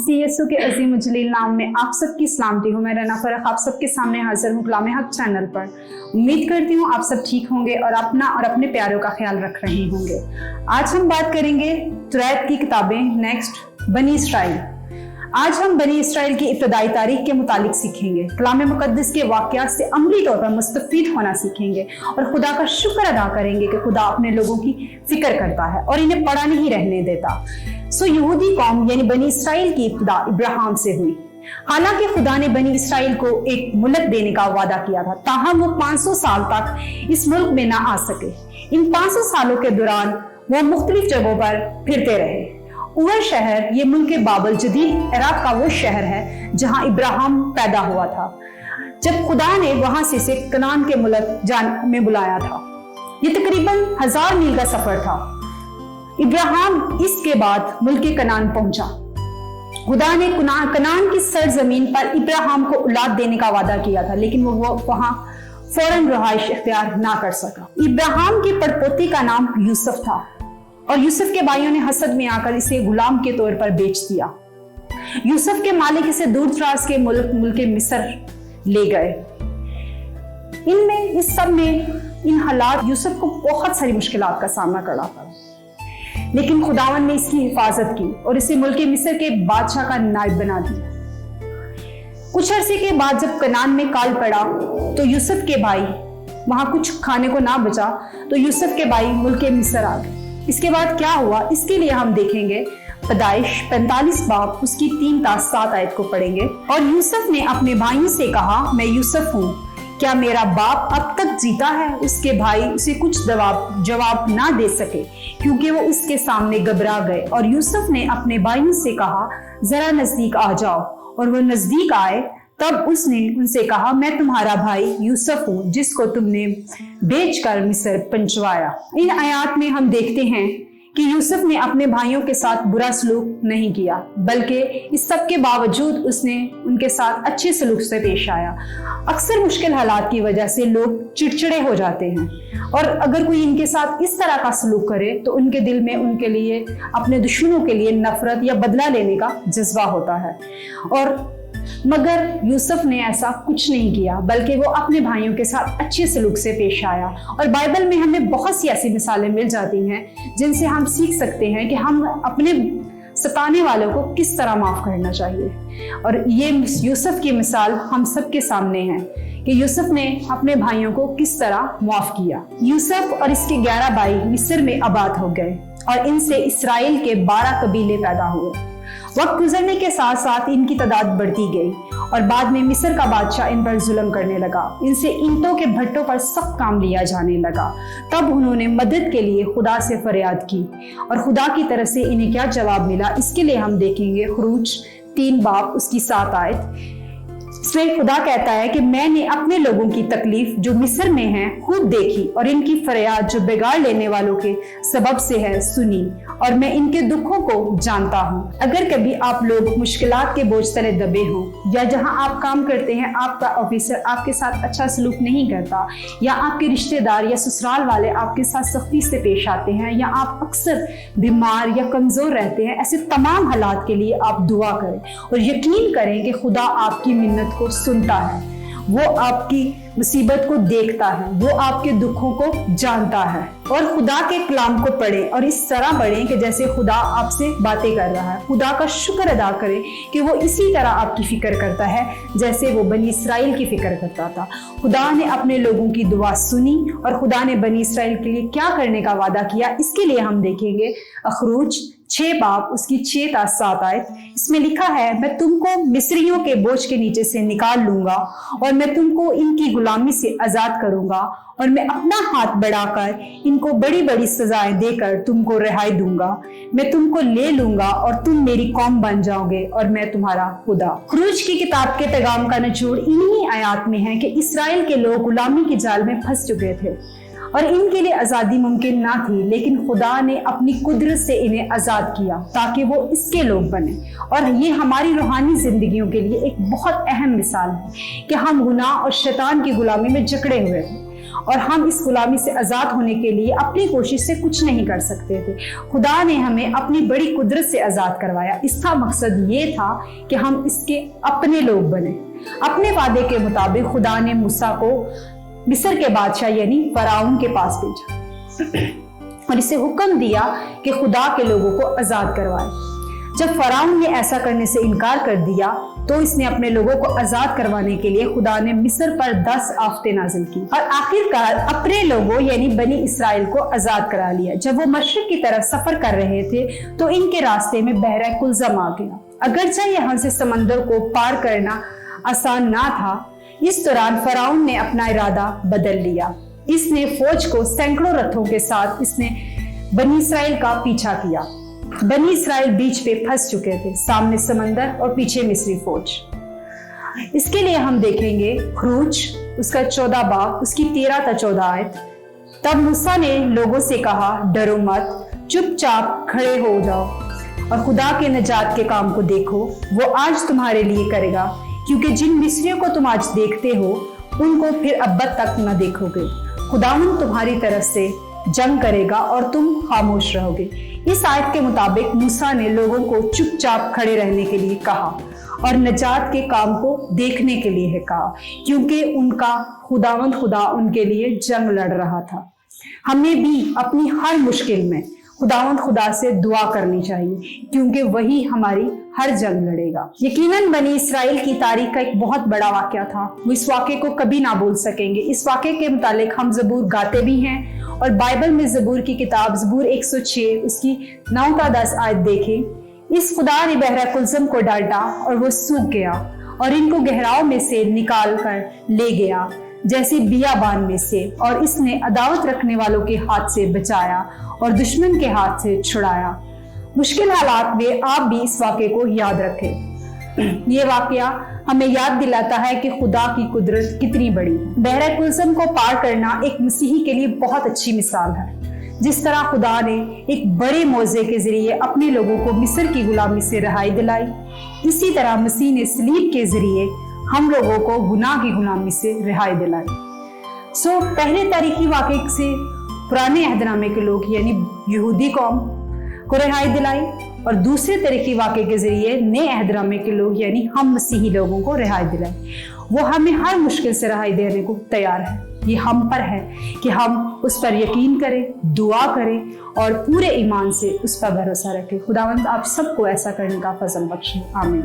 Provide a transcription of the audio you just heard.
मसीह यीशु के अजीम उजलील नाम में आप सबकी सलामती हूँ। मैं रना फरख आप सबके सामने हाजिर हूँ कलाम हक चैनल पर। उम्मीद करती हूँ आप सब ठीक होंगे और अपना और अपने प्यारों का ख्याल रख रहे होंगे। आज हम बात करेंगे तुरैत की किताबें नेक्स्ट बनी इसराइल। आज हम बनी इसराइल की इब्तदाई तारीख के मुतालिक सीखेंगे, कलाम मुकद्दस के वाक़यात से अमली तौर पर मुस्तफ़ीद होना सीखेंगे और खुदा का शुक्र अदा करेंगे कि खुदा अपने लोगों की फिक्र करता है और इन्हें पड़ा नहीं रहने देता। यहूदी कौम यानी बनी इसराइल की इब्तिदा इब्राहिम से हुई। हालांकि खुदा ने बनी इसराइल को एक मुल्क देने का वादा किया था, ताहम वो 500 साल तक इस मुल्क में ना आ सके। इन 500 सालों के दौरान वो मुख्तलिफ जगहों पर फिरते रहे। उवर शहर ये मुल्क बाबल जदीद इराक का वो शहर है जहां इब्राहिम पैदा हुआ था, जब खुदा ने वहां से इसे कनान के मुल्क जान में बुलाया था। ये तकरीबन 1000 मील का सफर था। इब्राहिम इसके बाद मुल्क कनान पहुंचा। खुदा ने कनान की सरजमीन पर इब्राहिम को औलाद देने का वादा किया था, लेकिन वो वहां फौरन रहाइश इख्तियार ना कर सका। इब्राहिम की पड़पोती का नाम यूसुफ था और यूसुफ के भाइयों ने हसद में आकर इसे गुलाम के तौर पर बेच दिया। यूसुफ के मालिक इसे दूर दराज के मुल्क मिस्र ले गए। इस सब में इन हालात यूसुफ को बहुत सारी मुश्किलात का सामना करना पड़ा, लेकिन खुदावन ने इसकी हिफाजत की और इसे मुल्क मिस्र के बादशाह का नायब बना दिया। कुछ अरसे के बाद जब कनान में काल पड़ा तो यूसुफ के भाई, वहां कुछ खाने को ना बचा तो यूसुफ के भाई मुल्क मिस्र आ गए। इसके बाद क्या हुआ इसके लिए हम देखेंगे पैदाइश 45 बाब उसकी 3 ta 7 आयत को पढ़ेंगे। और यूसुफ ने अपने भाइयों से कहा, मैं यूसुफ हूँ, क्या मेरा बाप अब तक जीता है? उसके भाई उसे कुछ जवाब ना दे सके क्योंकि वो उसके सामने घबरा गए। और यूसुफ ने अपने भाइयों से कहा, जरा नजदीक आ जाओ। और वो नजदीक आए। तब उसने उनसे कहा, मैं तुम्हारा भाई यूसुफ हूँ जिसको तुमने बेचकर मिस्र पहुंचवाया। इन आयात में हम देखते हैं कि यूसुफ ने अपने भाइयों के साथ बुरा सलूक नहीं किया, बल्कि इस सब के बावजूद उसने उनके साथ अच्छे सलूक से पेश आया। अक्सर मुश्किल हालात की वजह से लोग चिड़चिड़े हो जाते हैं और अगर कोई इनके साथ इस तरह का सलूक करे तो उनके दिल में उनके लिए, अपने दुश्मनों के लिए नफरत या बदला लेने का जज्बा होता है। मगर यूसुफ ने ऐसा कुछ नहीं किया, बल्कि वो अपने भाइयों के साथ अच्छे सलूक से पेश आया। और बाइबल में हमें बहुत सी ऐसी मिसालें मिल जाती हैं जिनसे हम सीख सकते हैं कि हम अपने सताने वालों को किस तरह माफ करना चाहिए। और ये यूसुफ की मिसाल हम सबके सामने है कि यूसुफ ने अपने भाइयों को किस तरह माफ किया। यूसुफ और इसके 11 भाई मिस्र में आबाद हो गए और इनसे इसराइल के 12 कबीले पैदा हुए। वक्त गुजरने के साथ साथ इनकी तादाद बढ़ती गई और बाद में मिस्र का बादशाह इन पर जुल्म करने लगा। इनसे ईंटों के भट्टों पर सख्त काम लिया जाने लगा। तब उन्होंने मदद के लिए खुदा से फरियाद की और खुदा की तरफ से इन्हें क्या जवाब मिला इसके लिए हम देखेंगे खुरूज 3 बाब उसकी 7 आयत। इसमें खुदा कहता है कि मैंने अपने लोगों की तकलीफ जो मिस्र में है खूब देखी और इनकी फरियाद जो बिगाड़ लेने वालों के सबब से है सुनी और मैं इनके दुखों को जानता हूँ। अगर कभी आप लोग मुश्किलात के बोझ तले दबे हो या जहाँ आप काम करते हैं आपका ऑफिसर आपके साथ अच्छा सलूक नहीं करता या आपके रिश्तेदार या ससुराल वाले आपके साथ सख्ती से पेश आते हैं या आप अक्सर बीमार या कमजोर रहते हैं, ऐसे तमाम हालात के लिए आप दुआ करें और यकीन करें कि खुदा आपकी मिन्नत को सुनता है, वो आपकी मुसीबत को देखता है, वो आपके दुखों को जानता है। और खुदा के कलाम को पढ़ें और इस तरह पढ़ें कि जैसे खुदा आपसे बातें कर रहा है। खुदा का शुक्र अदा करें कि वो इसी तरह आपकी फिक्र करता है जैसे वो बनी इसराइल की फिक्र करता था। खुदा ने अपने लोगों की दुआ सुनी और खुदा ने बनी इसराइल के लिए क्या करने का वादा किया इसके लिए हम देखेंगे खुरूज 6 बाब उसकी 6 ta 7 आयत। इसमें लिखा है, मैं तुमको मिस्रियों के बोझ के नीचे से निकाल लूंगा और मैं तुमको इनकी गुलामी से आजाद करूंगा और मैं अपना हाथ बढ़ाकर इनको बड़ी बड़ी सजाएं देकर तुमको रिहाई दूंगा। मैं तुमको ले लूंगा और तुम मेरी कौम बन जाओगे और मैं तुम्हारा खुदा। खुरूज की किताब के पैगाम का निचोड़ इन्हीं आयात में है कि इसराइल के लोग गुलामी के जाल में फंस चुके थे और इनके लिए आजादी मुमकिन ना थी, लेकिन खुदा ने अपनी कुदरत से इन्हें आजाद किया ताकि वो इसके लोग बने। और ये हमारी रूहानी जिंदगियों के लिए एक बहुत अहम मिसाल है कि हम गुनाह और शैतान की गुलामी में जकड़े हुए हैं اور ہم اس غلامی سے آزاد ہونے کے لیے اپنی کوشش سے کچھ نہیں کر سکتے تھے۔ خدا نے ہمیں اپنی بڑی قدرت سے آزاد کروایا۔ اس کا مقصد یہ تھا کہ ہم اس کے اپنے لوگ بنیں۔ اپنے وعدے کے مطابق خدا نے موسیٰ کو مصر کے بادشاہ یعنی فرعون کے پاس بھیجا اور اسے حکم دیا کہ خدا کے لوگوں کو آزاد کروائے۔ جب فرعون نے ایسا کرنے سے انکار کر دیا تو اس نے اپنے لوگوں کو آزاد کروانے کے لیے خدا نے مصر پر 10 آفتیں نازل کی اور آخرکار اپنے لوگوں یعنی بنی اسرائیل کو آزاد کرا لیا۔ جب وہ مشرق کی طرف سفر کر رہے تھے تو ان کے راستے میں بحر کلزم آ گیا۔ اگرچہ یہاں سے سمندر کو پار کرنا آسان نہ تھا، اس دوران فرعون نے اپنا ارادہ بدل لیا۔ اس نے فوج کو سینکڑوں رتھوں کے ساتھ اس نے بنی اسرائیل کا پیچھا کیا۔ بنی اسرائیل بیچ پہ پھنس چکے تھے، سامنے سمندر اور پیچھے مصری فوج۔ اس کے لیے ہم دیکھیں گے خروج اس کا 14 باب اس کی 13 تا 14 آیت۔ تب موسیٰ نے لوگوں سے کہا، ڈرو مت، چپ چاپ کھڑے ہو جاؤ اور خدا کے نجات کے کام کو دیکھو، وہ آج تمہارے لیے کرے گا، کیونکہ جن مصریوں کو تم آج دیکھتے ہو ان کو پھر ابد تک نہ دیکھو گے۔ خداوند تمہاری طرف سے جنگ کرے گا اور تم خاموش رہو گے۔ اس آیت کے مطابق موسیٰ نے لوگوں کو چپ چاپ کھڑے رہنے کے لیے کہا اور نجات کے کام کو دیکھنے کے لیے کہا، کیونکہ ان کا خداوند خدا ان کے لیے جنگ لڑ رہا تھا۔ ہمیں بھی اپنی ہر مشکل میں خداوند خدا سے دعا کرنی چاہیے، کیونکہ وہی ہماری ہر جنگ لڑے گا۔ یقیناً بنی اسرائیل کی تاریخ کا ایک بہت بڑا واقعہ تھا، وہ اس واقعے کو کبھی نہ بھول سکیں گے۔ اس واقعے کے متعلق ہم زبور گاتے بھی ہیں اور بائبل میں زبور کی کتاب زبور 106 اس کی 9 تا 10 آیت دیکھیں۔ اس خدا نے بحر کلزم کو ڈانٹا اور وہ سوکھ گیا اور ان کو گہراؤں میں سے نکال کر لے گیا جیسے بیابان میں سے، اور اس نے عداوت رکھنے والوں کے ہاتھ سے بچایا اور دشمن کے ہاتھ سے چھڑایا۔ مشکل حالات میں آپ بھی اس واقعے کو یاد رکھیں۔ یہ واقعہ ہمیں یاد دلاتا ہے کہ خدا کی قدرت کتنی بڑی ہے۔ بحر کلزم کو پار کرنا ایک مسیحی کے لیے بہت اچھی مثال ہے۔ جس طرح خدا نے ایک بڑے معجزے کے ذریعے اپنے لوگوں کو مصر کی غلامی سے رہائی دلائی، اسی طرح مسیح نے صلیب کے ذریعے ہم لوگوں کو گناہ کی غلامی سے رہائی دلائی۔ پہلے تاریخی واقعے سے پرانے عہد نامے کے لوگ یعنی یہودی قوم کو رہائی دلائی، اور دوسرے تاریخی واقعے کے ذریعے نئے عہد نامے کے لوگ یعنی ہم مسیحی لوگوں کو رہائی دلائی۔ وہ ہمیں ہر مشکل سے رہائی دینے کو تیار ہے۔ یہ ہم پر ہے کہ ہم اس پر یقین کریں، دعا کریں اور پورے ایمان سے اس پر بھروسہ رکھیں۔ خداوند آپ سب کو ایسا کرنے کا فضل بخشے، آمین۔